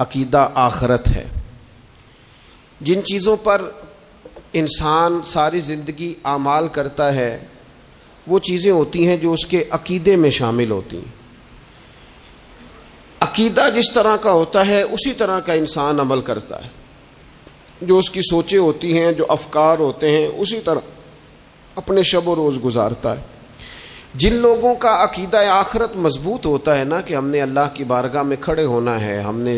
عقیدہ آخرت ہے۔ جن چیزوں پر انسان ساری زندگی اعمال کرتا ہے وہ چیزیں ہوتی ہیں جو اس کے عقیدے میں شامل ہوتی ہیں۔ عقیدہ جس طرح کا ہوتا ہے اسی طرح کا انسان عمل کرتا ہے، جو اس کی سوچیں ہوتی ہیں، جو افکار ہوتے ہیں، اسی طرح اپنے شب و روز گزارتا ہے۔ جن لوگوں کا عقیدہ آخرت مضبوط ہوتا ہے نا کہ ہم نے اللہ کی بارگاہ میں کھڑے ہونا ہے، ہم نے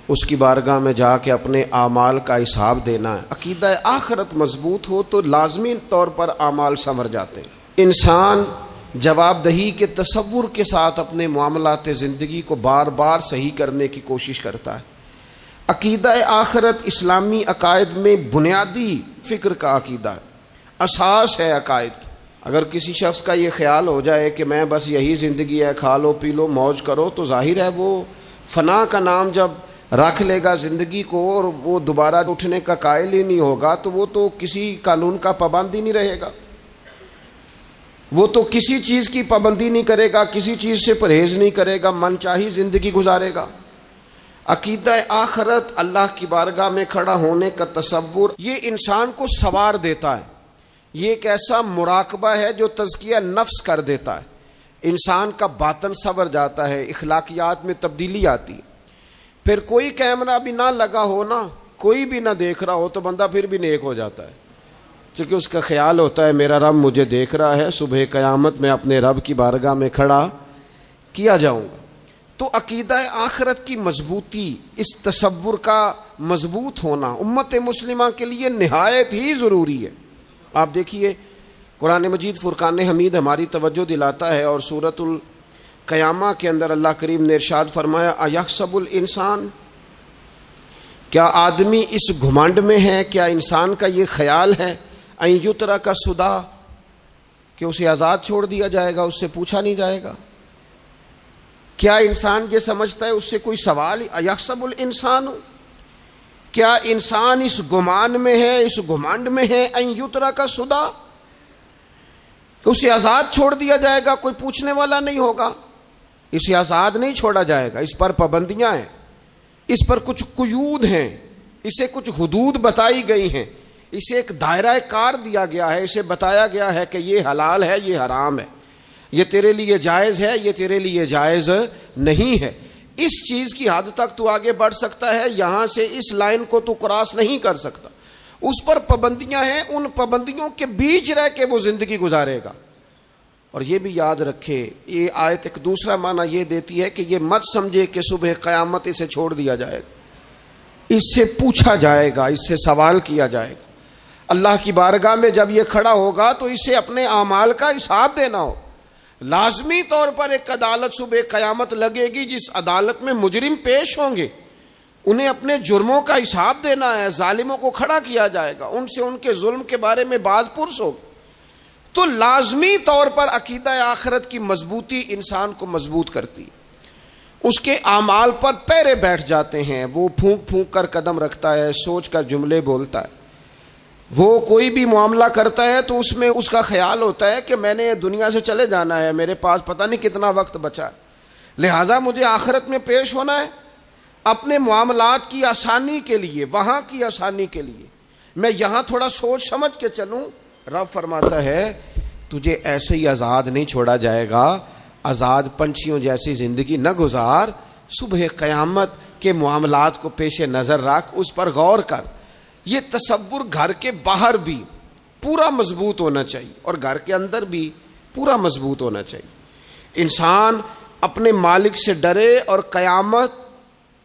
اس کی بارگاہ میں جا کے اپنے اعمال کا حساب دینا ہے، عقیدہ آخرت مضبوط ہو تو لازمی طور پر اعمال سنور جاتے ہیں۔ انسان جواب دہی کے تصور کے ساتھ اپنے معاملات زندگی کو بار بار صحیح کرنے کی کوشش کرتا ہے۔ عقیدہ آخرت اسلامی عقائد میں بنیادی فکر کا عقیدہ ہے، اساس ہے عقائد کی۔ اگر کسی شخص کا یہ خیال ہو جائے کہ میں بس یہی زندگی ہے، کھا لو پی لو موج کرو، تو ظاہر ہے وہ فنا کا نام جب رکھ لے گا زندگی کو اور وہ دوبارہ اٹھنے کا قائل ہی نہیں ہوگا تو وہ تو کسی قانون کا پابند ہی نہیں رہے گا، وہ تو کسی چیز کی پابندی نہیں کرے گا، کسی چیز سے پرہیز نہیں کرے گا، من چاہی زندگی گزارے گا۔ عقیدہ آخرت، اللہ کی بارگاہ میں کھڑا ہونے کا تصور، یہ انسان کو سوار دیتا ہے۔ یہ ایک ایسا مراقبہ ہے جو تزکیہ نفس کر دیتا ہے، انسان کا باطن سنور جاتا ہے، اخلاقیات میں تبدیلی آتی ہے۔ پھر کوئی کیمرہ بھی نہ لگا ہو نا، کوئی بھی نہ دیکھ رہا ہو تو بندہ پھر بھی نیک ہو جاتا ہے، کیونکہ اس کا خیال ہوتا ہے میرا رب مجھے دیکھ رہا ہے، صبح قیامت میں اپنے رب کی بارگاہ میں کھڑا کیا جاؤں گا۔ تو عقیدہ آخرت کی مضبوطی، اس تصور کا مضبوط ہونا امت مسلمہ کے لیے نہایت ہی ضروری ہے۔ آپ دیکھیے قرآن مجید فرقان حمید ہماری توجہ دلاتا ہے، اور سورۃ القیامہ کے اندر اللہ کریم نے ارشاد فرمایا ایحسب الانسان، کیا آدمی اس گھمنڈ میں ہے، کیا انسان کا یہ خیال ہے ان یترک سدی، کہ اسے آزاد چھوڑ دیا جائے گا، اس سے پوچھا نہیں جائے گا؟ کیا انسان یہ سمجھتا ہے اس سے کوئی سوال؟ ایحسب الانسان، کیا انسان اس گمان میں ہے، اس گھمنڈ میں ہے ان یترک سدی، کہ اسے آزاد چھوڑ دیا جائے گا، کوئی پوچھنے والا نہیں ہوگا؟ اسے آزاد نہیں چھوڑا جائے گا، اس پر پابندیاں ہیں، اس پر کچھ قیود ہیں، اسے کچھ حدود بتائی گئی ہیں، اسے ایک دائرہ کار دیا گیا ہے، اسے بتایا گیا ہے کہ یہ حلال ہے، یہ حرام ہے، یہ تیرے لیے جائز ہے، یہ تیرے لیے جائز نہیں ہے۔ اس چیز کی حد تک تو آگے بڑھ سکتا ہے، یہاں سے اس لائن کو تو کراس نہیں کر سکتا۔ اس پر پابندیاں ہیں، ان پابندیوں کے بیچ رہ کے وہ زندگی گزارے گا۔ اور یہ بھی یاد رکھے، یہ آیت ایک دوسرا معنی یہ دیتی ہے کہ یہ مت سمجھے کہ صبح قیامت اسے چھوڑ دیا جائے گا، اس سے پوچھا جائے گا، اس سے سوال کیا جائے گا۔ اللہ کی بارگاہ میں جب یہ کھڑا ہوگا تو اسے اپنے اعمال کا حساب دینا ہو۔ لازمی طور پر ایک عدالت صبح قیامت لگے گی، جس عدالت میں مجرم پیش ہوں گے، انہیں اپنے جرموں کا حساب دینا ہے، ظالموں کو کھڑا کیا جائے گا، ان سے ان کے ظلم کے بارے میں باز پرس ہوگا۔ تو لازمی طور پر عقیدہ آخرت کی مضبوطی انسان کو مضبوط کرتی، اس کے اعمال پر پیرے بیٹھ جاتے ہیں، وہ پھونک پھونک کر قدم رکھتا ہے، سوچ کر جملے بولتا ہے، وہ کوئی بھی معاملہ کرتا ہے تو اس میں اس کا خیال ہوتا ہے کہ میں نے دنیا سے چلے جانا ہے، میرے پاس پتہ نہیں کتنا وقت بچا ہے، لہٰذا مجھے آخرت میں پیش ہونا ہے اپنے معاملات کی آسانی کے لیے، وہاں کی آسانی کے لیے میں یہاں تھوڑا سوچ سمجھ کے چلوں۔ رب فرماتا ہے تجھے ایسے ہی آزاد نہیں چھوڑا جائے گا، آزاد پنچھیوں جیسی زندگی نہ گزار، صبح قیامت کے معاملات کو پیش نظر رکھ، اس پر غور کر۔ یہ تصور گھر کے باہر بھی پورا مضبوط ہونا چاہیے اور گھر کے اندر بھی پورا مضبوط ہونا چاہیے۔ انسان اپنے مالک سے ڈرے اور قیامت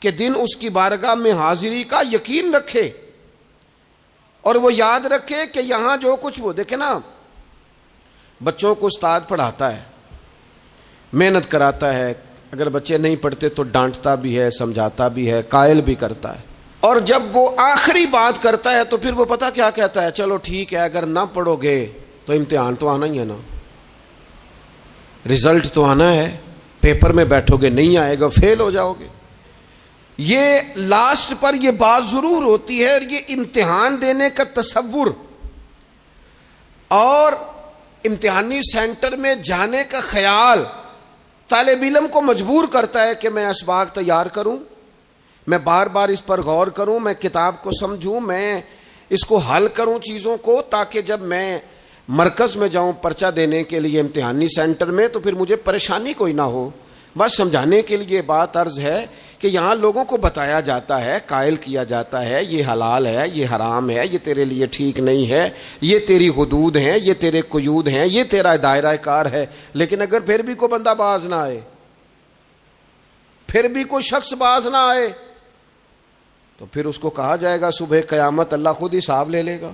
کے دن اس کی بارگاہ میں حاضری کا یقین رکھے، اور وہ یاد رکھے کہ یہاں جو کچھ، وہ دیکھے نا بچوں کو استاد پڑھاتا ہے، محنت کراتا ہے، اگر بچے نہیں پڑھتے تو ڈانٹتا بھی ہے، سمجھاتا بھی ہے، قائل بھی کرتا ہے، اور جب وہ آخری بات کرتا ہے تو پھر وہ پتہ کیا کہتا ہے؟ چلو ٹھیک ہے، اگر نہ پڑھو گے تو امتحان تو آنا ہی ہے نا، رزلٹ تو آنا ہے، پیپر میں بیٹھو گے نہیں آئے گا، فیل ہو جاؤ گے۔ یہ لاسٹ پر یہ بات ضرور ہوتی ہے، اور یہ امتحان دینے کا تصور اور امتحانی سینٹر میں جانے کا خیال طالب علم کو مجبور کرتا ہے کہ میں اسباق تیار کروں، میں بار بار اس پر غور کروں، میں کتاب کو سمجھوں، میں اس کو حل کروں چیزوں کو، تاکہ جب میں مرکز میں جاؤں پرچہ دینے کے لیے امتحانی سینٹر میں تو پھر مجھے پریشانی کوئی نہ ہو۔ بس سمجھانے کے لیے بات عرض ہے کہ یہاں لوگوں کو بتایا جاتا ہے، قائل کیا جاتا ہے یہ حلال ہے، یہ حرام ہے، یہ تیرے لیے ٹھیک نہیں ہے، یہ تیری حدود ہیں، یہ تیرے قیود ہیں، یہ تیرا دائرہ کار ہے۔ لیکن اگر پھر بھی کوئی بندہ باز نہ آئے، پھر بھی کوئی شخص باز نہ آئے، تو پھر اس کو کہا جائے گا صبح قیامت اللہ خود حساب لے لے گا،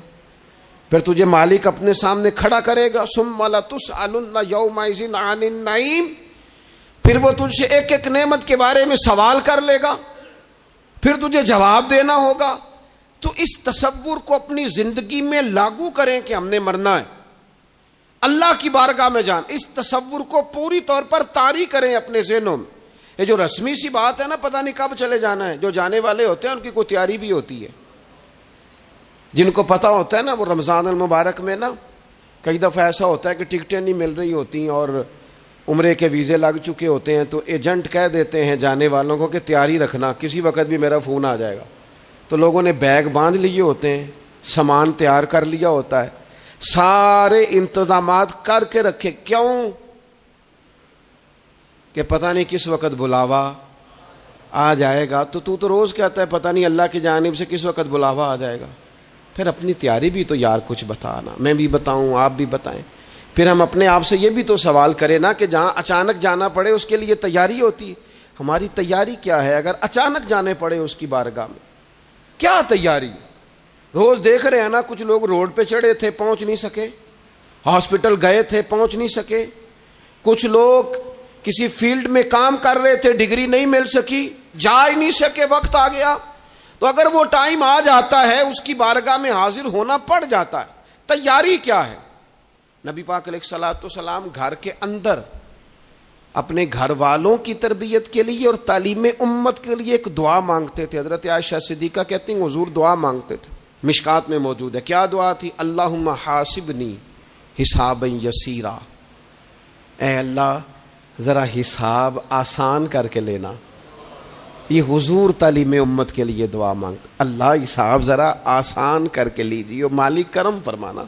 پھر تجھے مالک اپنے سامنے کھڑا کرے گا، ثم لتسألن یومئذ عن النعیم، پھر وہ تجھ سے ایک ایک نعمت کے بارے میں سوال کر لے گا، پھر تجھے جواب دینا ہوگا۔ تو اس تصور کو اپنی زندگی میں لاگو کریں کہ ہم نے مرنا ہے، اللہ کی بارگاہ میں جان، اس تصور کو پوری طور پر طاری کریں اپنے ذہنوں میں۔ یہ جو رسمی سی بات ہے نا، پتہ نہیں کب چلے جانا ہے، جو جانے والے ہوتے ہیں ان کی کوئی تیاری بھی ہوتی ہے، جن کو پتہ ہوتا ہے نا وہ رمضان المبارک میں نا کئی دفعہ ایسا ہوتا ہے کہ ٹکٹیں نہیں مل رہی ہوتی اور عمرے کے ویزے لگ چکے ہوتے ہیں، تو ایجنٹ کہہ دیتے ہیں جانے والوں کو کہ تیاری رکھنا، کسی وقت بھی میرا فون آ جائے گا۔ تو لوگوں نے بیگ باندھ لیے ہوتے ہیں، سامان تیار کر لیا ہوتا ہے، سارے انتظامات کر کے رکھے، کیوں کہ پتہ نہیں کس وقت بلاوا آ جائے گا۔ تو روز کہتا ہے پتہ نہیں اللہ کی جانب سے کس وقت بلاوا آ جائے گا۔ پھر اپنی تیاری بھی تو یار کچھ بتانا، میں بھی بتاؤں، آپ بھی بتائیں۔ پھر ہم اپنے آپ سے یہ بھی تو سوال کریں نا کہ جہاں اچانک جانا پڑے اس کے لیے تیاری ہوتی ہے، ہماری تیاری کیا ہے؟ اگر اچانک جانے پڑے اس کی بارگاہ میں کیا تیاری؟ روز دیکھ رہے ہیں نا، کچھ لوگ روڈ پہ چڑھے تھے پہنچ نہیں سکے، ہاسپٹل گئے تھے پہنچ نہیں سکے، کچھ لوگ کسی فیلڈ میں کام کر رہے تھے، ڈگری نہیں مل سکی، جا ہی نہیں سکے، وقت آ گیا۔ تو اگر وہ ٹائم آ جاتا ہے اس کی بارگاہ میں حاضر ہونا پڑ جاتا ہے، تیاری کیا ہے؟ نبی پاک علیہ الصلوۃ والسلام گھر کے اندر اپنے گھر والوں کی تربیت کے لیے اور تعلیم امت کے لیے ایک دعا مانگتے تھے۔ حضرت عائشہ صدیقہ کہتی ہیں حضور دعا مانگتے تھے، مشکات میں موجود ہے۔ کیا دعا تھی؟ اللہم حاسبنی حسابا یسیرا، اے اللہ ذرا حساب آسان کر کے لینا۔ یہ حضور تعلیم امت کے لیے دعا مانگتے، اللہ حساب ذرا آسان کر کے لیجیے، مالک کرم فرمانا۔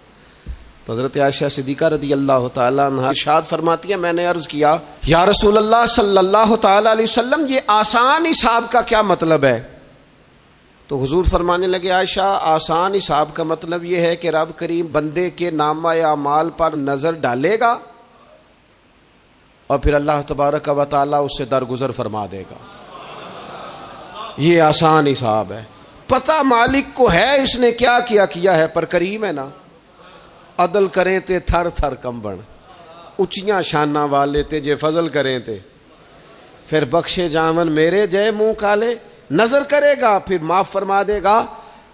تو حضرت عائشہ صدیقہ رضی اللہ تعالیٰ عنہ ارشاد فرماتی ہے میں نے عرض کیا یا رسول اللہ صلی اللہ تعالیٰ علیہ وسلم یہ آسان حساب کا کیا مطلب ہے؟ تو حضور فرمانے لگے عائشہ آسان حساب کا مطلب یہ ہے کہ رب کریم بندے کے نامہ اعمال پر نظر ڈالے گا اور پھر اللہ تبارک و تعالیٰ اس سے درگزر فرما دے گا۔ یہ آسان حساب ہے، پتہ مالک کو ہے اس نے کیا کیا ہے، پر کریم ہے نا، عدل کریں تے تھر تھر کمبن، اچیاں شاناں والے تے جے فضل کریں تے پھر بخشے جامن میرے جے منہ کالے، نظر کرے گا پھر معاف فرما دے گا۔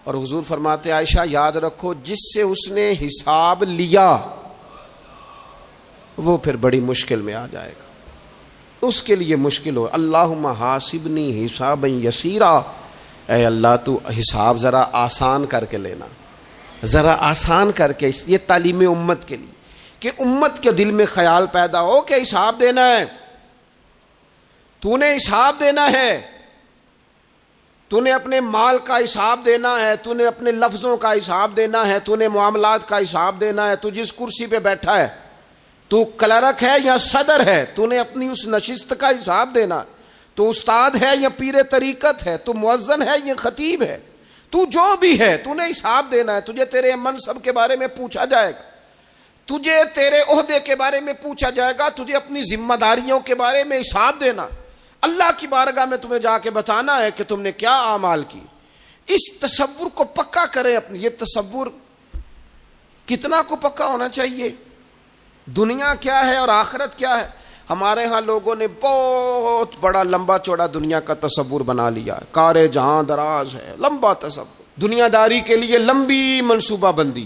اور حضور فرماتے عائشہ یاد رکھو جس سے اس نے حساب لیا وہ پھر بڑی مشکل میں آ جائے گا، اس کے لیے مشکل ہو۔ اللہم حاسبنی حسابا یسیرا، اے اللہ تو حساب ذرا آسان کر کے لینا، ذرا آسان کر کے۔ یہ تعلیم امت کے لیے کہ امت کے دل میں خیال پیدا ہو کہ حساب دینا ہے، تو نے حساب دینا ہے، تو نے اپنے مال کا حساب دینا ہے، تو نے اپنے لفظوں کا حساب دینا ہے، تو نے معاملات کا حساب دینا ہے، تو جس کرسی پہ بیٹھا ہے، تو کلرک ہے یا صدر ہے، تو نے اپنی اس نشست کا حساب دینا، تو استاد ہے یا پیر طریقت ہے، تو مؤذن ہے یا خطیب ہے، تو جو بھی ہے تو نے حساب دینا ہے۔ تجھے تیرے منصب کے بارے میں پوچھا جائے گا، تجھے تیرے عہدے کے بارے میں پوچھا جائے گا، تجھے اپنی ذمہ داریوں کے بارے میں حساب دینا، اللہ کی بارگاہ میں تمہیں جا کے بتانا ہے کہ تم نے کیا اعمال کی۔ اس تصور کو پکا کریں اپنی، یہ تصور کتنا کو پکا ہونا چاہیے، دنیا کیا ہے اور آخرت کیا ہے۔ ہمارے ہاں لوگوں نے بہت بڑا لمبا چوڑا دنیا کا تصور بنا لیا ہے، کار جہاں دراز ہے، لمبا تصور، دنیا داری کے لیے لمبی منصوبہ بندی،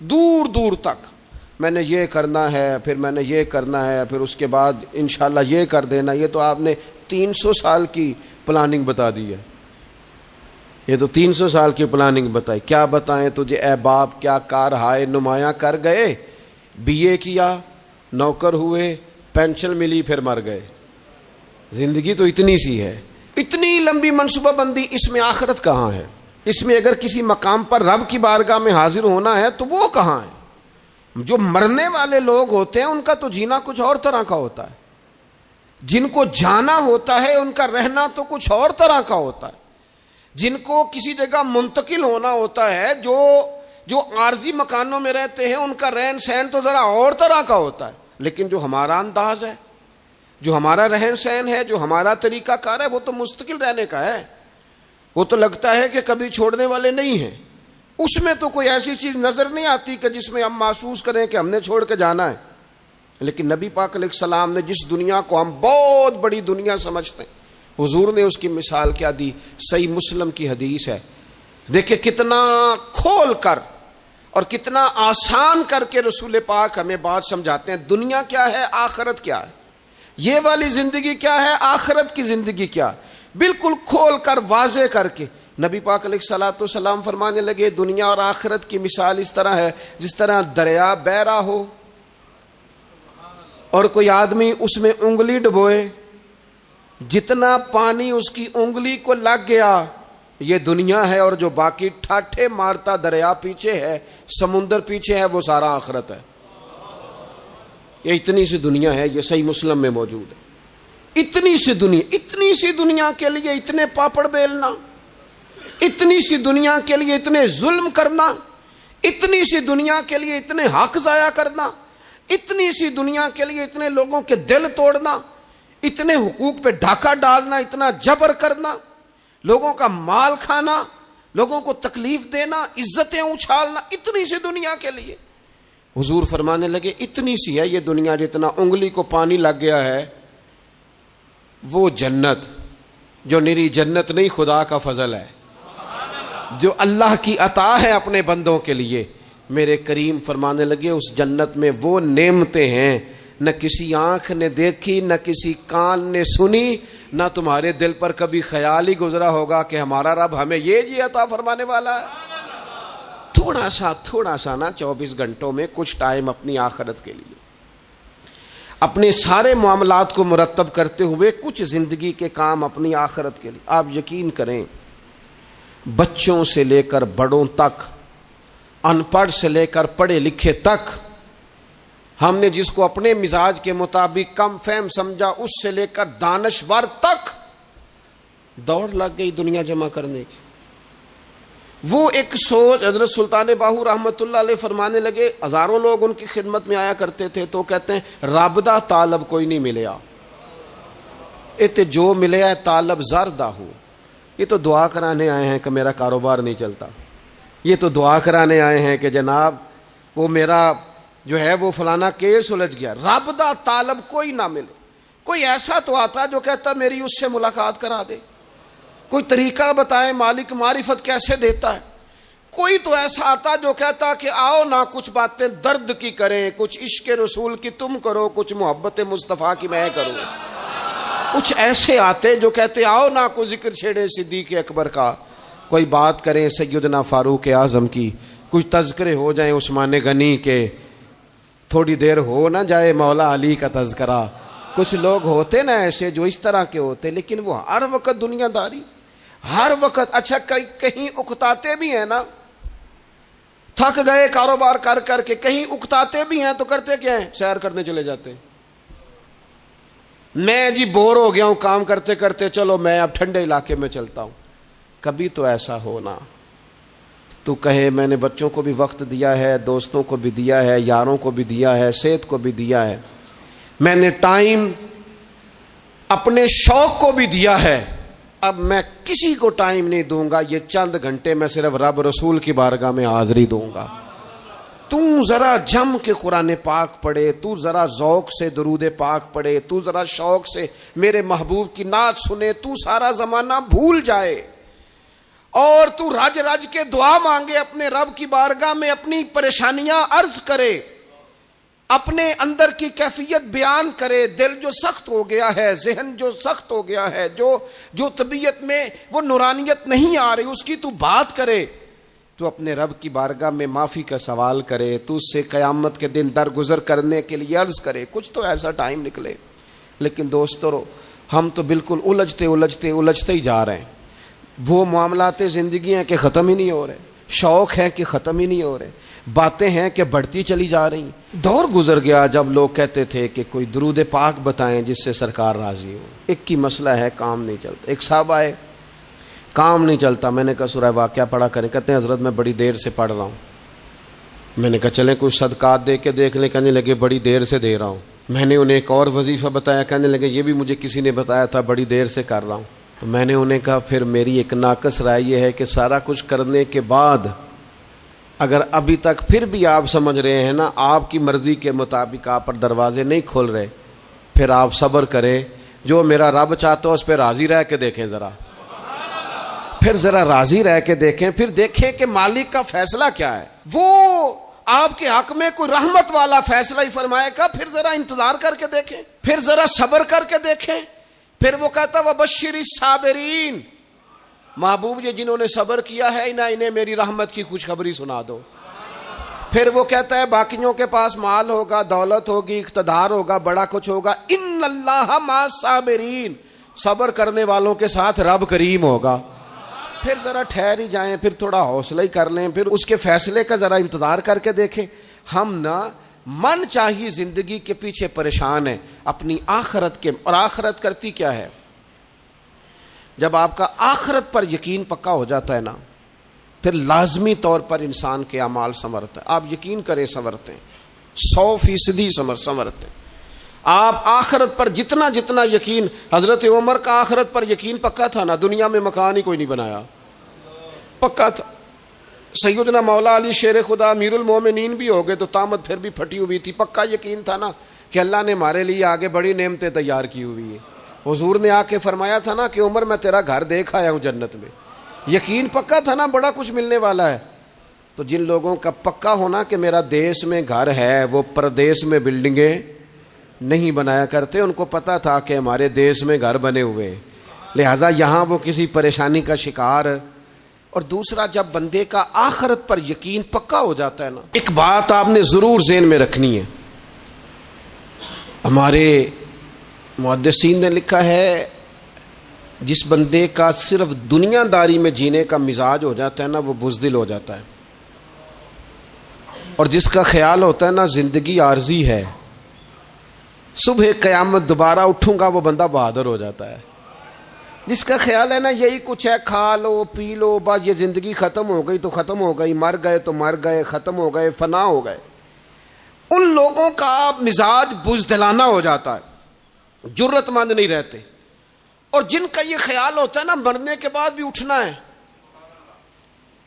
دور دور تک میں نے یہ کرنا ہے، پھر میں نے یہ کرنا ہے، پھر اس کے بعد انشاءاللہ یہ کر دینا۔ یہ تو آپ نے 300 سال کی پلاننگ بتا دی ہے، یہ تو 300 سال کی پلاننگ بتائی۔ کیا بتائیں تجھے اے باپ، کیا کار ہائے نمایاں کر گئے، بی اے کیا، نوکر ہوئے، پینشن ملی، پھر مر گئے۔ زندگی تو اتنی سی ہے، اتنی لمبی منصوبہ بندی، اس میں آخرت کہاں ہے؟ اس میں اگر کسی مقام پر رب کی بارگاہ میں حاضر ہونا ہے تو وہ کہاں ہے؟ جو مرنے والے لوگ ہوتے ہیں ان کا تو جینا کچھ اور طرح کا ہوتا ہے، جن کو جانا ہوتا ہے ان کا رہنا تو کچھ اور طرح کا ہوتا ہے، جن کو کسی جگہ منتقل ہونا ہوتا ہے، جو عارضی مکانوں میں رہتے ہیں ان کا رہن سہن تو ذرا اور طرح کا ہوتا ہے۔ لیکن جو ہمارا انداز ہے، جو ہمارا رہن سہن ہے، جو ہمارا طریقہ کار ہے، وہ تو مستقل رہنے کا ہے، وہ تو لگتا ہے کہ کبھی چھوڑنے والے نہیں ہیں۔ اس میں تو کوئی ایسی چیز نظر نہیں آتی کہ جس میں ہم محسوس کریں کہ ہم نے چھوڑ کے جانا ہے۔ لیکن نبی پاک علیہ السلام نے جس دنیا کو ہم بہت بڑی دنیا سمجھتے ہیں، حضور نے اس کی مثال کیا دی؟ صحیح مسلم کی حدیث ہے، دیکھیں کتنا کھول کر اور کتنا آسان کر کے رسول پاک ہمیں بات سمجھاتے ہیں۔ دنیا کیا ہے، آخرت کیا ہے، یہ والی زندگی کیا ہے، آخرت کی زندگی کیا، بالکل کھول کر واضح کر کے نبی پاک علیہ الصلوۃ والسلام فرمانے لگے دنیا اور آخرت کی مثال اس طرح ہے جس طرح دریا بہ رہا ہو اور کوئی آدمی اس میں انگلی ڈبوئے، جتنا پانی اس کی انگلی کو لگ گیا یہ دنیا ہے، اور جو باقی ٹھاٹھے مارتا دریا پیچھے ہے، سمندر پیچھے ہے، وہ سارا آخرت ہے۔ یہ اتنی سی دنیا ہے، یہ صحیح مسلم میں موجود ہے۔ اتنی سی دنیا کے لیے اتنے پاپڑ بیلنا، اتنی سی دنیا کے لیے اتنے ظلم کرنا، اتنی سی دنیا کے لیے اتنے حق ضائع کرنا، اتنی سی دنیا کے لیے اتنے لوگوں کے دل توڑنا، اتنے حقوق پہ ڈھاکہ ڈالنا، اتنا جبر کرنا، لوگوں کا مال کھانا، لوگوں کو تکلیف دینا، عزتیں اچھالنا، اتنی سی دنیا کے لیے حضور فرمانے لگے اتنی سی ہے یہ دنیا، جتنا انگلی کو پانی لگ گیا ہے وہ جنت، جو نری جنت نہیں، خدا کا فضل ہے، جو اللہ کی عطا ہے اپنے بندوں کے لیے۔ میرے کریم فرمانے لگے اس جنت میں وہ نعمتیں ہیں نہ کسی آنکھ نے دیکھی، نہ کسی کان نے سنی، نہ تمہارے دل پر کبھی خیال ہی گزرا ہوگا کہ ہمارا رب ہمیں یہ عطا فرمانے والا ہے۔ تھوڑا سا نا 24 گھنٹوں میں کچھ ٹائم اپنی آخرت کے لیے، اپنے سارے معاملات کو مرتب کرتے ہوئے کچھ زندگی کے کام اپنی آخرت کے لیے۔ آپ یقین کریں بچوں سے لے کر بڑوں تک، ان پڑھ سے لے کر پڑھے لکھے تک، ہم نے جس کو اپنے مزاج کے مطابق کم فہم سمجھا اس سے لے کر دانشور تک دوڑ لگ گئی دنیا جمع کرنے کی۔ وہ ایک سوچ حضرت سلطان باہو رحمت اللہ علیہ فرمانے لگے، ہزاروں لوگ ان کی خدمت میں آیا کرتے تھے تو کہتے ہیں رابدہ طالب کوئی نہیں ملیا، تے جو ملیا ہے طالب زردہ ہو، یہ تو دعا کرانے آئے ہیں کہ میرا کاروبار نہیں چلتا، یہ تو دعا کرانے آئے ہیں کہ جناب وہ میرا جو ہے وہ فلانا کیس سلجھ گیا۔ رابدہ طالب کوئی نہ ملے۔ کوئی ایسا تو آتا جو کہتا میری اس سے ملاقات کرا دے، کوئی طریقہ بتائے مالک معرفت کیسے دیتا ہے۔ کوئی تو ایسا آتا جو کہتا کہ آؤ نہ کچھ باتیں درد کی کریں، کچھ عشق رسول کی تم کرو، کچھ محبت مصطفیٰ کی میں کروں۔ کچھ ایسے آتے جو کہتے آؤ نہ کوئی ذکر چھیڑے صدیق اکبر کا، کوئی بات کریں سیدنا فاروق اعظم کی، کچھ تذکرے ہو جائیں عثمان غنی کے، تھوڑی دیر ہو نہ جائے مولا علی کا تذکرہ۔ کچھ لوگ ہوتے نا ایسے جو اس طرح کے ہوتے، لیکن وہ ہر وقت دنیا داری، ہر وقت اچھا کہیں اکتاتے بھی ہیں نا، تھک گئے کاروبار کر کر کے، کہیں اکتاتے بھی ہیں تو کرتے کیا ہیں، سیر کرنے چلے جاتے ہیں۔ میں جی بور ہو گیا ہوں کام کرتے کرتے، چلو میں اب ٹھنڈے علاقے میں چلتا ہوں۔ کبھی تو ایسا ہونا تو کہے میں نے بچوں کو بھی وقت دیا ہے، دوستوں کو بھی دیا ہے، یاروں کو بھی دیا ہے، صحت کو بھی دیا ہے، میں نے ٹائم اپنے شوق کو بھی دیا ہے، اب میں کسی کو ٹائم نہیں دوں گا، یہ چند گھنٹے میں صرف رب رسول کی بارگاہ میں حاضری دوں گا۔ تو ذرا جم کے قرآن پاک پڑھے، تو ذرا ذوق سے درود پاک پڑھے، تو ذرا شوق سے میرے محبوب کی نعت سنے، تو سارا زمانہ بھول جائے اور تو رج رج کے دعا مانگے اپنے رب کی بارگاہ میں، اپنی پریشانیاں عرض کرے، اپنے اندر کی کیفیت بیان کرے۔ دل جو سخت ہو گیا ہے، ذہن جو سخت ہو گیا ہے، جو طبیعت میں وہ نورانیت نہیں آ رہی، اس کی تو بات کرے، تو اپنے رب کی بارگاہ میں معافی کا سوال کرے، تو اس سے قیامت کے دن درگزر کرنے کے لیے عرض کرے، کچھ تو ایسا ٹائم نکلے۔ لیکن دوستو ہم تو بالکل الجھتے ہی جا رہے ہیں. وہ معاملات زندگی ہیں کہ ختم ہی نہیں ہو رہے, شوق ہیں کہ ختم ہی نہیں ہو رہے, باتیں ہیں کہ بڑھتی چلی جا رہی. دور گزر گیا جب لوگ کہتے تھے کہ کوئی درود پاک بتائیں جس سے سرکار راضی ہو. ایک کی مسئلہ ہے کام نہیں چلتا. ایک صاحب آئے, کام نہیں چلتا. میں نے کہا سورہ واقعہ پڑھا کریں. کہتے ہیں حضرت میں بڑی دیر سے پڑھ رہا ہوں. میں نے کہا چلیں کوئی صدقات دے کے دیکھ لیں. کہنے لگے بڑی دیر سے دے رہا ہوں. میں نے انہیں ایک اور وظیفہ بتایا. کہنے لگے یہ بھی مجھے کسی نے بتایا تھا, بڑی دیر سے کر رہا ہوں. تو میں نے انہیں کہا پھر میری ایک ناقص رائے یہ ہے کہ سارا کچھ کرنے کے بعد اگر ابھی تک پھر بھی آپ سمجھ رہے ہیں نا آپ کی مرضی کے مطابق آپ پر دروازے نہیں کھل رہے, پھر آپ صبر کریں. جو میرا رب چاہتا ہو اس پہ راضی رہ کے دیکھیں ذرا. پھر ذرا راضی رہ کے دیکھیں, پھر دیکھیں کہ مالک کا فیصلہ کیا ہے. وہ آپ کے حق میں کوئی رحمت والا فیصلہ ہی فرمائے گا. پھر ذرا انتظار کر کے دیکھیں, پھر ذرا صبر کر کے دیکھیں. پھر وہ کہتا وبشر الصابرین, محبوب یہ جنہوں نے صبر کیا ہے انہیں میری رحمت کی خوشخبری سنا دو. پھر وہ کہتا ہے باقیوں کے پاس مال ہوگا, دولت ہوگی, اقتدار ہوگا, بڑا کچھ ہوگا, ان اللہ مع الصابرین, صبر کرنے والوں کے ساتھ رب کریم ہوگا. پھر ذرا ٹھہر ہی جائیں, پھر تھوڑا حوصلہ ہی کر لیں, پھر اس کے فیصلے کا ذرا انتظار کر کے دیکھیں. ہم نہ من چاہیے زندگی کے پیچھے پریشان ہیں اپنی آخرت کے. اور آخرت کرتی کیا ہے؟ جب آپ کا آخرت پر یقین پکا ہو جاتا ہے نا, پھر لازمی طور پر انسان کے اعمال سنورتے ہیں. آپ یقین کریں سنورتے ہیں, 100% سنورتے ہیں. آپ آخرت پر جتنا جتنا یقین, حضرت عمر کا آخرت پر یقین پکا تھا نا, دنیا میں مکان ہی کوئی نہیں بنایا, پکا تھا. سیدنا مولا علی شیر خدا امیر المومنین بھی ہو گئے تو طامت پھر بھی پھٹی ہوئی تھی. پکا یقین تھا نا کہ اللہ نے ہمارے لیے آگے بڑی نعمتیں تیار کی ہوئی ہیں. حضور نے آ کے فرمایا تھا نا کہ عمر میں تیرا گھر دیکھ آیا ہوں جنت میں. یقین پکا تھا نا بڑا کچھ ملنے والا ہے. تو جن لوگوں کا پکا ہونا کہ میرا دیس میں گھر ہے, وہ پردیس میں بلڈنگیں نہیں بنایا کرتے. ان کو پتا تھا کہ ہمارے دیس میں گھر بنے ہوئے ہیں, لہٰذا یہاں وہ کسی پریشانی کا شکار. اور دوسرا, جب بندے کا آخرت پر یقین پکا ہو جاتا ہے نا, ایک بات آپ نے ضرور ذہن میں رکھنی ہے. ہمارے محدثین نے لکھا ہے جس بندے کا صرف دنیا داری میں جینے کا مزاج ہو جاتا ہے نا, وہ بزدل ہو جاتا ہے. اور جس کا خیال ہوتا ہے نا زندگی عارضی ہے, صبح قیامت دوبارہ اٹھوں گا, وہ بندہ بہادر ہو جاتا ہے. جس کا خیال ہے نا یہی کچھ ہے, کھا لو پی لو, بس یہ زندگی ختم ہو گئی تو ختم ہو گئی, مر گئے تو مر گئے, ختم ہو گئے, فنا ہو گئے, ان لوگوں کا مزاج بزدلانہ ہو جاتا ہے, جرت مند نہیں رہتے. اور جن کا یہ خیال ہوتا ہے نا مرنے کے بعد بھی اٹھنا ہے,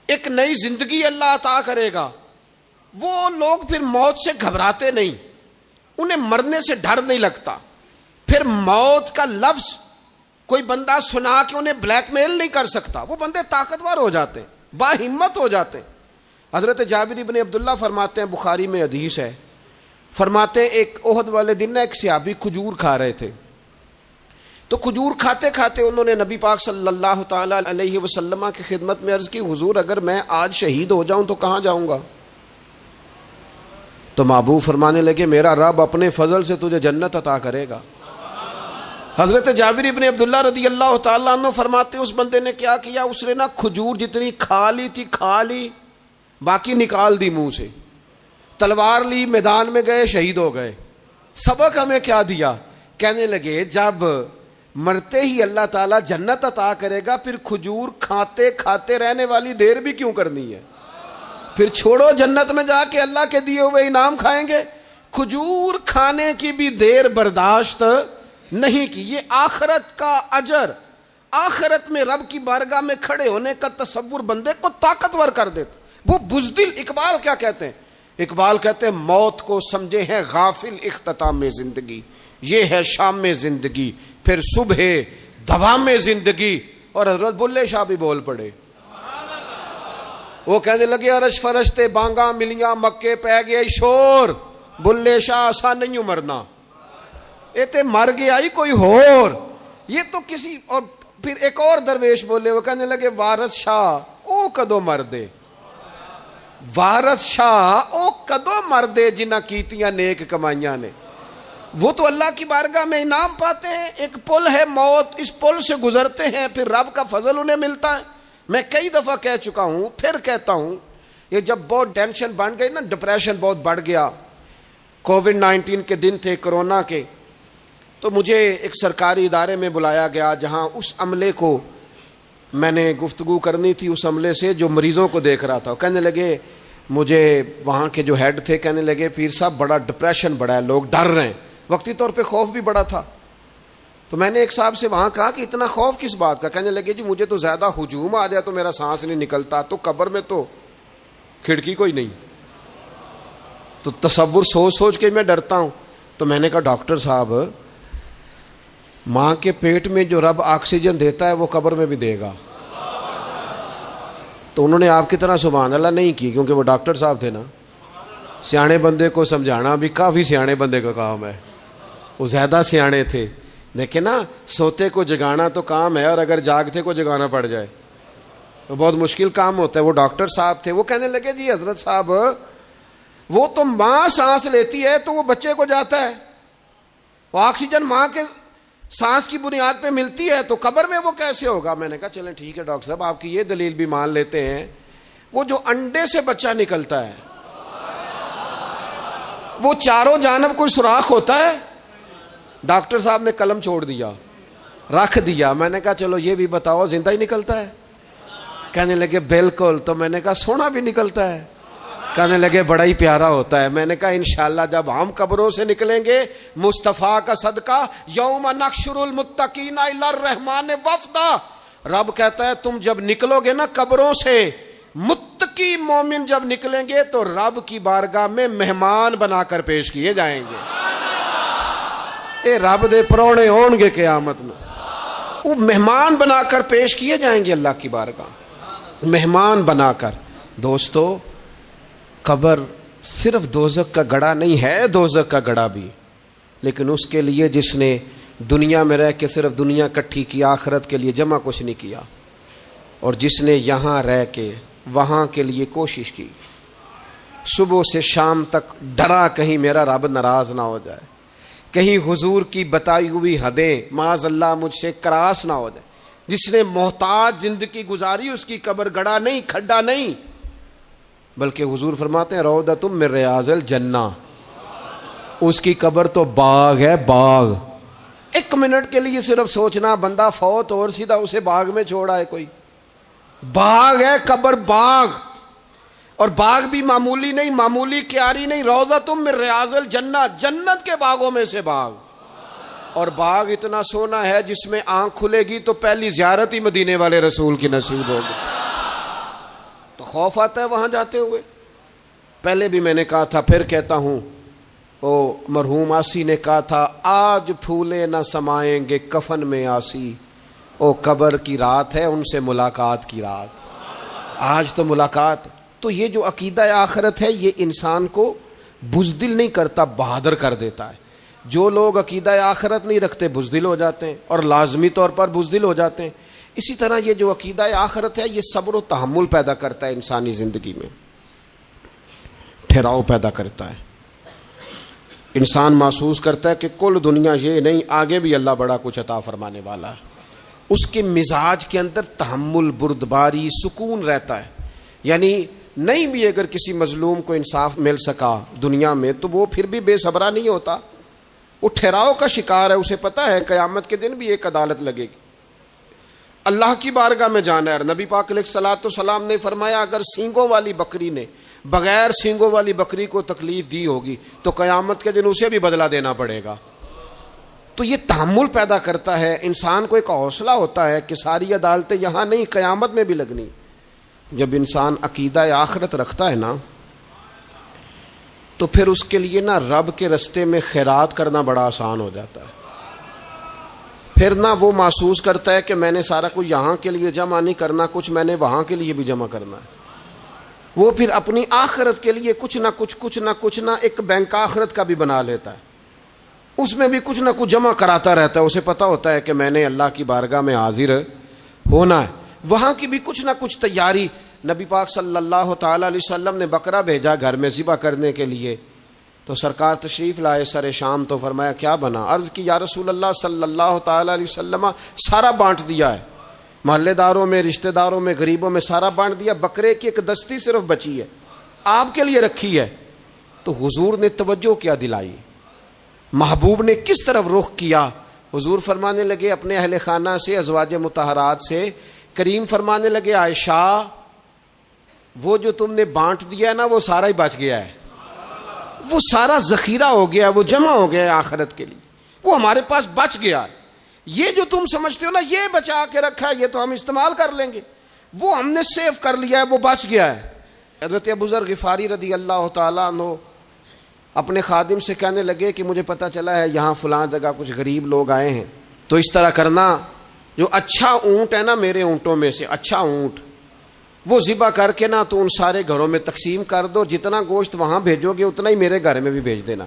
ایک نئی زندگی اللہ عطا کرے گا, وہ لوگ پھر موت سے گھبراتے نہیں, انہیں مرنے سے ڈر نہیں لگتا. پھر موت کا لفظ کوئی بندہ سنا کے انہیں بلیک میل نہیں کر سکتا. وہ بندے طاقتور ہو جاتے, باہمت ہو جاتے. حضرت جابر ابن عبداللہ فرماتے ہیں, بخاری میں حدیث ہے, فرماتے ہیں ایک احد والے دن نا ایک صحابی کھجور کھا رہے تھے. تو کھجور کھاتے کھاتے انہوں نے نبی پاک صلی اللہ تعالی علیہ وسلم کی خدمت میں عرض کی, حضور اگر میں آج شہید ہو جاؤں تو کہاں جاؤں گا؟ تو محبوب فرمانے لگے میرا رب اپنے فضل سے تجھے جنت عطا کرے گا. حضرت جابر ابن عبداللہ رضی اللہ تعالیٰ عنہ فرماتے اس بندے نے کیا کیا, اس نے نا کھجور جتنی کھا لی تھی کھا لی, باقی نکال دی منہ سے, تلوار لی, میدان میں گئے, شہید ہو گئے. سبق ہمیں کیا دیا؟ کہنے لگے جب مرتے ہی اللہ تعالیٰ جنت عطا کرے گا, پھر کھجور کھاتے کھاتے رہنے والی دیر بھی کیوں کرنی ہے؟ پھر چھوڑو, جنت میں جا کے اللہ کے دیے ہوئے انعام کھائیں گے. کھجور کھانے کی بھی دیر برداشت نہیں کی. یہ آخرت کا اجر, آخرت میں رب کی بارگاہ میں کھڑے ہونے کا تصور بندے کو طاقتور کر دیتا. وہ بزدل. اقبال کیا کہتے ہیں؟ اقبال کہتے ہیں موت کو سمجھے ہیں غافل اختتام میں زندگی, یہ ہے شام میں زندگی, پھر صبح دوام میں زندگی. اور حضرت بلے شاہ بھی بول پڑے, وہ کہنے لگے عرش فرشتے بانگا ملیاں مکے پہ گیا شور, بلے شاہ آسان نہیں مرنا, ایتے مر گیا ہی کوئی ہور. یہ تو کسی. اور پھر ایک اور درویش بولے, وہ کہنے لگے وارث شاہ او کدو مر دے, وارث شاہ او کدو مر دے جنہ کیتیاں نیک کمائیاں نے. وہ تو اللہ کی بارگاہ میں انعام پاتے ہیں. ایک پل ہے موت, اس پل سے گزرتے ہیں, پھر رب کا فضل انہیں ملتا ہے. میں کئی دفعہ کہہ چکا ہوں, پھر کہتا ہوں, یہ جب بہت ٹینشن بڑھ گئی نا, ڈپریشن بہت بڑھ گیا, کووڈ-19 کے دن تھے, کرونا کے, تو مجھے ایک سرکاری ادارے میں بلایا گیا جہاں اس عملے کو میں نے گفتگو کرنی تھی, اس عملے سے جو مریضوں کو دیکھ رہا تھا. کہنے لگے, مجھے وہاں کے جو ہیڈ تھے کہنے لگے, پیر صاحب بڑا ڈپریشن بڑا ہے, لوگ ڈر رہے ہیں. وقتی طور پہ خوف بھی بڑا تھا. تو میں نے ایک صاحب سے وہاں کہا کہ اتنا خوف کس بات کا؟ کہنے لگے, جی مجھے تو زیادہ ہجوم آ جائے تو میرا سانس نہیں نکلتا, تو قبر میں تو کھڑکی کوئی نہیں, تو تصور سوچ سوچ کے میں ڈرتا ہوں. تو میں نے کہا, ڈاکٹر صاحب ماں کے پیٹ میں جو رب آکسیجن دیتا ہے وہ قبر میں بھی دے گا. تو انہوں نے آپ کی طرح سبحان اللہ نہیں کی, کیونکہ وہ ڈاکٹر صاحب تھے نا. سیانے بندے کو سمجھانا بھی کافی سیانے بندے کا کام ہے, وہ زیادہ سیانے تھے. لیکن نا سوتے کو جگانا تو کام ہے, اور اگر جاگتے کو جگانا پڑ جائے تو بہت مشکل کام ہوتا ہے. وہ ڈاکٹر صاحب تھے. وہ کہنے لگے, جی حضرت صاحب وہ تو ماں سانس لیتی ہے تو وہ بچے کو جاتا ہے, وہ آکسیجن ماں کے سانس کی بنیاد پہ ملتی ہے, تو قبر میں وہ کیسے ہوگا؟ میں نے کہا چلیں ٹھیک ہے ڈاکٹر صاحب, آپ کی یہ دلیل بھی مان لیتے ہیں. وہ جو انڈے سے بچہ نکلتا ہے, وہ چاروں جانب کوئی سوراخ ہوتا ہے؟ ڈاکٹر صاحب نے قلم چھوڑ دیا, رکھ دیا. میں نے کہا چلو یہ بھی بتاؤ, زندہ ہی نکلتا ہے؟ کہنے لگے بالکل. تو میں نے کہا سونا بھی نکلتا ہے؟ کہنے لگے بڑا ہی پیارا ہوتا ہے. میں نے کہا انشاءاللہ جب ہم قبروں سے نکلیں گے مصطفیٰ کا صدقہ, یوم نحشر المتقین الی الرحمن وفدا, رب کہتا ہے تم جب نکلو گے نا قبروں سے, متقی مومن جب نکلیں گے تو رب کی بارگاہ میں مہمان بنا کر پیش کیے جائیں گے. اے رب دے پرونے ہون گے قیامت میں, وہ مہمان بنا کر پیش کیے جائیں گے اللہ کی بارگاہ, مہمان بنا کر. دوستو قبر صرف دوزخ کا گڑھا نہیں ہے, دوزخ کا گڑھا بھی, لیکن اس کے لیے جس نے دنیا میں رہ کے صرف دنیا کٹھی کی, آخرت کے لیے جمع کچھ نہیں کیا, اور جس نے یہاں رہ کے وہاں کے لیے کوشش کی, صبح سے شام تک ڈرا کہیں میرا رب ناراض نہ ہو جائے, کہیں حضور کی بتائی ہوئی حدیں معاذ اللہ مجھ سے کراس نہ ہو جائے. جس نے محتاج زندگی گزاری, اس کی قبر گڑھا نہیں, کھڈا نہیں, بلکہ حضور فرماتے ہیں روضۃ من ریاض الجنہ, اس کی قبر تو باغ ہے, باغ. ایک منٹ کے لیے صرف سوچنا, بندہ فوت اور سیدھا اسے باغ میں چھوڑا ہے کوئی, باغ ہے قبر, باغ. اور باغ بھی معمولی نہیں, معمولی کیاری نہیں, روضۃ من ریاض الجنہ, جنت کے باغوں میں سے باغ. اور باغ اتنا سونا ہے جس میں آنکھ کھلے گی تو پہلی زیارت ہی مدینے والے رسول کی نصیب ہوگی. تو خوف آتا ہے وہاں جاتے ہوئے. پہلے بھی میں نے کہا تھا, پھر کہتا ہوں, وہ مرحوم آسی نے کہا تھا, آج پھولے نہ سمائیں گے کفن میں آسی, او قبر کی رات ہے ان سے ملاقات کی رات. آج تو ملاقات. تو یہ جو عقیدہ آخرت ہے یہ انسان کو بزدل نہیں کرتا, بہادر کر دیتا ہے. جو لوگ عقیدہ آخرت نہیں رکھتے بزدل ہو جاتے ہیں, اور لازمی طور پر بزدل ہو جاتے ہیں. اسی طرح یہ جو عقیدہ آخرت ہے یہ صبر و تحمل پیدا کرتا ہے انسانی زندگی میں, ٹھہراؤ پیدا کرتا ہے. انسان محسوس کرتا ہے کہ کل دنیا یہ نہیں, آگے بھی اللہ بڑا کچھ عطا فرمانے والا ہے. اس کے مزاج کے اندر تحمل, بردباری, سکون رہتا ہے. یعنی نہیں بھی اگر کسی مظلوم کو انصاف مل سکا دنیا میں تو وہ پھر بھی بے صبرا نہیں ہوتا, وہ ٹھہراؤ کا شکار ہے. اسے پتا ہے قیامت کے دن بھی ایک عدالت لگے گی, اللہ کی بارگاہ میں جانا ہے. نبی پاک علیہ الصلوۃ والسلام نے فرمایا اگر سینگوں والی بکری نے بغیر سینگوں والی بکری کو تکلیف دی ہوگی تو قیامت کے دن اسے بھی بدلہ دینا پڑے گا. تو یہ تحمل پیدا کرتا ہے انسان کو, ایک حوصلہ ہوتا ہے کہ ساری عدالتیں یہاں نہیں, قیامت میں بھی لگنی. جب انسان عقیدہ آخرت رکھتا ہے نا تو پھر اس کے لیے نا رب کے رستے میں خیرات کرنا بڑا آسان ہو جاتا ہے. پھر نہ وہ محسوس کرتا ہے کہ میں نے سارا کچھ یہاں کے لیے جمع نہیں کرنا, کچھ میں نے وہاں کے لیے بھی جمع کرنا ہے. وہ پھر اپنی آخرت کے لیے کچھ نہ ایک بینک آخرت کا بھی بنا لیتا ہے, اس میں بھی کچھ نہ کچھ جمع کراتا رہتا ہے. اسے پتا ہوتا ہے کہ میں نے اللہ کی بارگاہ میں حاضر ہونا ہے, وہاں کی بھی کچھ نہ کچھ تیاری. نبی پاک صلی اللہ تعالی علیہ وسلم نے بکرا بھیجا گھر میں ذبح کرنے کے لیے, تو سرکار تشریف لائے سر شام، تو فرمایا کیا بنا؟ عرض کی یا رسول اللہ صلی اللہ تعالی علیہ وسلم سارا بانٹ دیا ہے، محلے داروں میں، رشتہ داروں میں، غریبوں میں سارا بانٹ دیا، بکرے کی ایک دستی صرف بچی ہے، آپ کے لیے رکھی ہے۔ تو حضور نے توجہ کیا دلائی، محبوب نے کس طرف رخ کیا؟ حضور فرمانے لگے اپنے اہل خانہ سے، ازواج مطہرات سے، کریم فرمانے لگے عائشہ وہ جو تم نے بانٹ دیا ہے نا وہ سارا ہی بچ گیا ہے، وہ سارا ذخیرہ ہو گیا، وہ جمع ہو گیا ہے آخرت کے لیے، وہ ہمارے پاس بچ گیا ہے۔ یہ جو تم سمجھتے ہو نا یہ بچا کے رکھا ہے، یہ تو ہم استعمال کر لیں گے، وہ ہم نے سیو کر لیا ہے، وہ بچ گیا ہے۔ حضرت ابو ذر غفاری رضی اللہ تعالیٰ عنہ اپنے خادم سے کہنے لگے کہ مجھے پتہ چلا ہے یہاں فلاں جگہ کچھ غریب لوگ آئے ہیں، تو اس طرح کرنا، جو اچھا اونٹ ہے نا میرے اونٹوں میں سے، اچھا اونٹ وہ ذبح کر کے نا تو ان سارے گھروں میں تقسیم کر دو، جتنا گوشت وہاں بھیجو گے اتنا ہی میرے گھر میں بھی بھیج دینا۔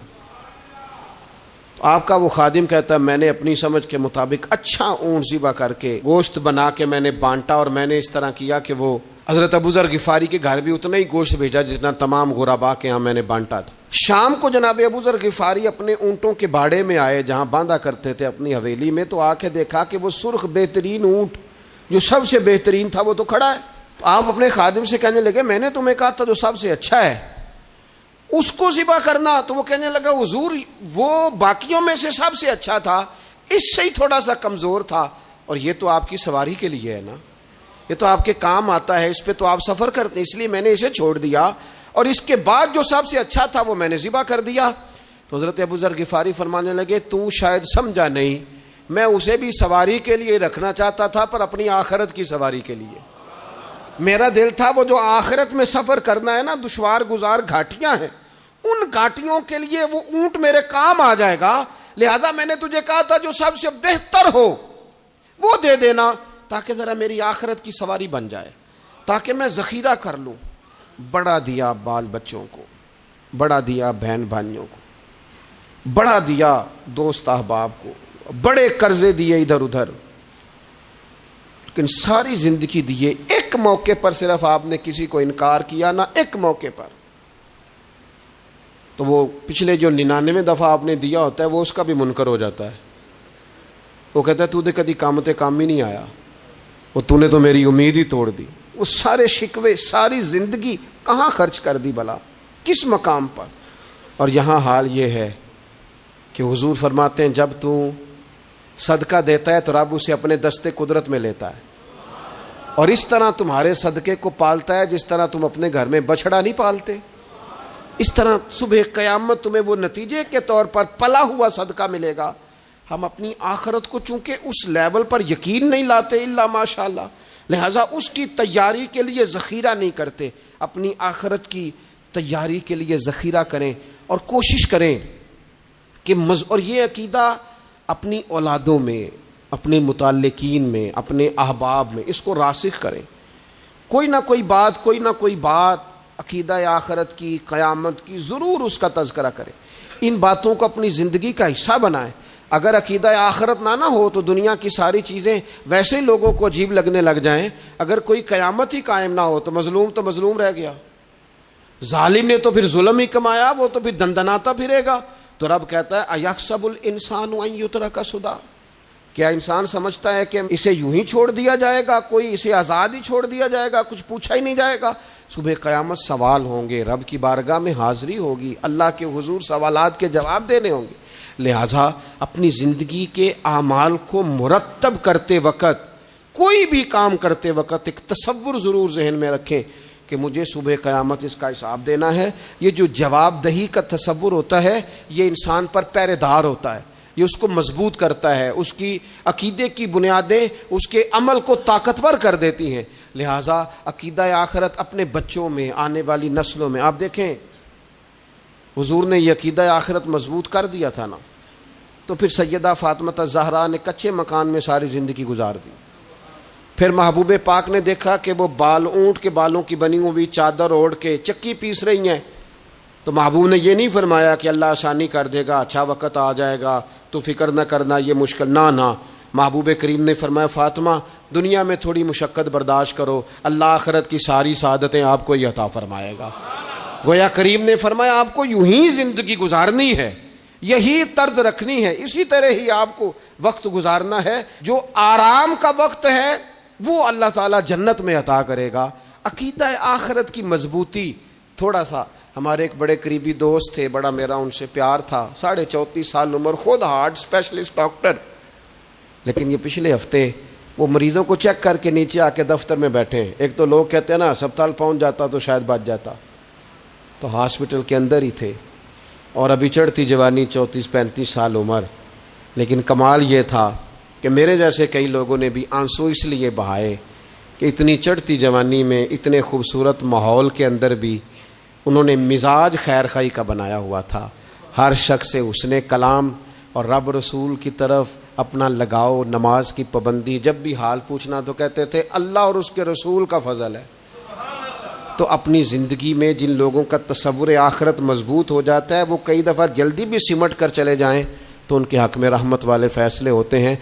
آپ کا وہ خادم کہتا ہے میں نے اپنی سمجھ کے مطابق اچھا اونٹ ذبح کر کے گوشت بنا کے میں نے بانٹا، اور میں نے اس طرح کیا کہ وہ حضرت ابو ذر غفاری کے گھر بھی اتنا ہی گوشت بھیجا جتنا تمام غربا کے ہاں میں نے بانٹا تھا۔ شام کو جناب ابو ذر غفاری اپنے اونٹوں کے باڑے میں آئے جہاں باندھا کرتے تھے اپنی حویلی میں، تو آ کے دیکھا کہ وہ سرخ بہترین اونٹ جو سب سے بہترین تھا وہ تو کھڑا ہے۔ تو آپ اپنے خادم سے کہنے لگے میں نے تمہیں کہا تھا جو سب سے اچھا ہے اس کو ذبح کرنا، تو وہ کہنے لگا حضور وہ باقیوں میں سے سب سے اچھا تھا، اس سے ہی تھوڑا سا کمزور تھا، اور یہ تو آپ کی سواری کے لیے ہے نا، یہ تو آپ کے کام آتا ہے، اس پہ تو آپ سفر کرتے ہیں، اس لیے میں نے اسے چھوڑ دیا، اور اس کے بعد جو سب سے اچھا تھا وہ میں نے ذبح کر دیا۔ تو حضرت ابو ذر غفاری فرمانے لگے تو شاید سمجھا نہیں، میں اسے بھی سواری کے لیے رکھنا چاہتا تھا پر اپنی آخرت کی سواری کے لیے۔ میرا دل تھا وہ جو آخرت میں سفر کرنا ہے نا، دشوار گزار گھاٹیاں ہیں، ان گھاٹیوں کے لیے وہ اونٹ میرے کام آ جائے گا، لہذا میں نے تجھے کہا تھا جو سب سے بہتر ہو وہ دے دینا تاکہ ذرا میری آخرت کی سواری بن جائے، تاکہ میں ذخیرہ کر لوں۔ بڑا دیا بال بچوں کو، بڑا دیا بہن بھائیوں کو، بڑا دیا دوست احباب کو، بڑے قرضے دیے ادھر ادھر، لیکن ساری زندگی دیے، ایک موقع پر صرف آپ نے کسی کو انکار کیا نہ، ایک موقع پر، تو وہ پچھلے جو 99 دفعہ آپ نے دیا ہوتا ہے وہ اس کا بھی منکر ہو جاتا ہے، وہ کہتا ہے تو نے کدی کام ہی نہیں آیا، وہ تو نے تو میری امید ہی توڑ دی۔ وہ سارے شکوے ساری زندگی کہاں خرچ کر دی بلا، کس مقام پر؟ اور یہاں حال یہ ہے کہ حضور فرماتے ہیں جب تو صدقہ دیتا ہے تو رب اسے اپنے دستے قدرت میں لیتا ہے، اور اس طرح تمہارے صدقے کو پالتا ہے جس طرح تم اپنے گھر میں بچڑا نہیں پالتے، اس طرح صبح قیامت تمہیں وہ نتیجے کے طور پر پلا ہوا صدقہ ملے گا۔ ہم اپنی آخرت کو چونکہ اس لیول پر یقین نہیں لاتے الا ماشاءاللہ، لہذا اس کی تیاری کے لیے ذخیرہ نہیں کرتے، اپنی آخرت کی تیاری کے لیے ذخیرہ کریں اور کوشش کریں کہ اور یہ عقیدہ اپنی اولادوں میں، اپنے متعلقین میں، اپنے احباب میں اس کو راسخ کریں، کوئی نہ کوئی بات عقیدہ آخرت کی، قیامت کی ضرور اس کا تذکرہ کریں، ان باتوں کو اپنی زندگی کا حصہ بنائیں۔ اگر عقیدہ آخرت نہ ہو تو دنیا کی ساری چیزیں ویسے ہی لوگوں کو عجیب لگنے لگ جائیں۔ اگر کوئی قیامت ہی قائم نہ ہو تو مظلوم رہ گیا، ظالم نے تو پھر ظلم ہی کمایا، وہ تو پھر دندناتا پھرے گا۔ تو رب کہتا ہے ایحسب الانسان ان یترک سدی، کیا انسان سمجھتا ہے کہ اسے یوں ہی چھوڑ دیا جائے گا، کوئی اسے آزاد ہی چھوڑ دیا جائے گا، کچھ پوچھا ہی نہیں جائے گا؟ صبح قیامت سوال ہوں گے، رب کی بارگاہ میں حاضری ہوگی، اللہ کے حضور سوالات کے جواب دینے ہوں گے۔ لہذا اپنی زندگی کے اعمال کو مرتب کرتے وقت، کوئی بھی کام کرتے وقت ایک تصور ضرور ذہن میں رکھیں کہ مجھے صبح قیامت اس کا حساب دینا ہے۔ یہ جو جواب دہی کا تصور ہوتا ہے یہ انسان پر پہرے دار ہوتا ہے، یہ اس کو مضبوط کرتا ہے، اس کی عقیدے کی بنیادیں اس کے عمل کو طاقتور کر دیتی ہیں۔ لہٰذا عقیدہ آخرت اپنے بچوں میں، آنے والی نسلوں میں، آپ دیکھیں حضور نے یہ عقیدہ آخرت مضبوط کر دیا تھا نا، تو پھر سیدہ فاطمہ الزہرا نے کچے مکان میں ساری زندگی گزار دی۔ پھر محبوب پاک نے دیکھا کہ وہ اونٹ کے بالوں کی بنی ہوئی چادر اوڑھ کے چکی پیس رہی ہیں، تو محبوب نے یہ نہیں فرمایا کہ اللہ آسانی کر دے گا، اچھا وقت آ جائے گا تو فکر نہ کرنا، یہ مشکل نہ۔ محبوب کریم نے فرمایا فاطمہ دنیا میں تھوڑی مشقت برداشت کرو، اللہ آخرت کی ساری سعادتیں آپ کو ہی عطا فرمائے گا۔ گویا کریم نے فرمایا آپ کو یوں ہی زندگی گزارنی ہے، یہی طرز رکھنی ہے، اسی طرح ہی آپ کو وقت گزارنا ہے۔ جو آرام کا وقت ہے وہ اللہ تعالیٰ جنت میں عطا کرے گا۔ عقیدہ آخرت کی مضبوطی، تھوڑا سا ہمارے ایک بڑے قریبی دوست تھے، بڑا میرا ان سے پیار تھا، 34.5 سال عمر، خود ہارٹ اسپیشلسٹ ڈاکٹر، لیکن یہ پچھلے ہفتے وہ مریضوں کو چیک کر کے نیچے آ کے دفتر میں بیٹھے ہیں۔ ایک تو لوگ کہتے ہیں نا ہسپتال پہنچ جاتا تو شاید بچ جاتا، تو ہاسپٹل کے اندر ہی تھے، اور ابھی چڑھتی جوانی، 34-35 سال عمر۔ لیکن کمال یہ تھا کہ میرے جیسے کئی لوگوں نے بھی آنسو اس لیے بہائے کہ اتنی چڑھتی جوانی میں اتنے خوبصورت ماحول کے اندر بھی انہوں نے مزاج خیر خواہی کا بنایا ہوا تھا، ہر شخص سے حسن کلام اور رب رسول کی طرف اپنا لگاؤ، نماز کی پابندی، جب بھی حال پوچھنا تو کہتے تھے اللہ اور اس کے رسول کا فضل ہے۔ تو اپنی زندگی میں جن لوگوں کا تصور آخرت مضبوط ہو جاتا ہے وہ کئی دفعہ جلدی بھی سمٹ کر چلے جائیں تو ان کے حق میں رحمت والے فیصلے ہوتے ہیں۔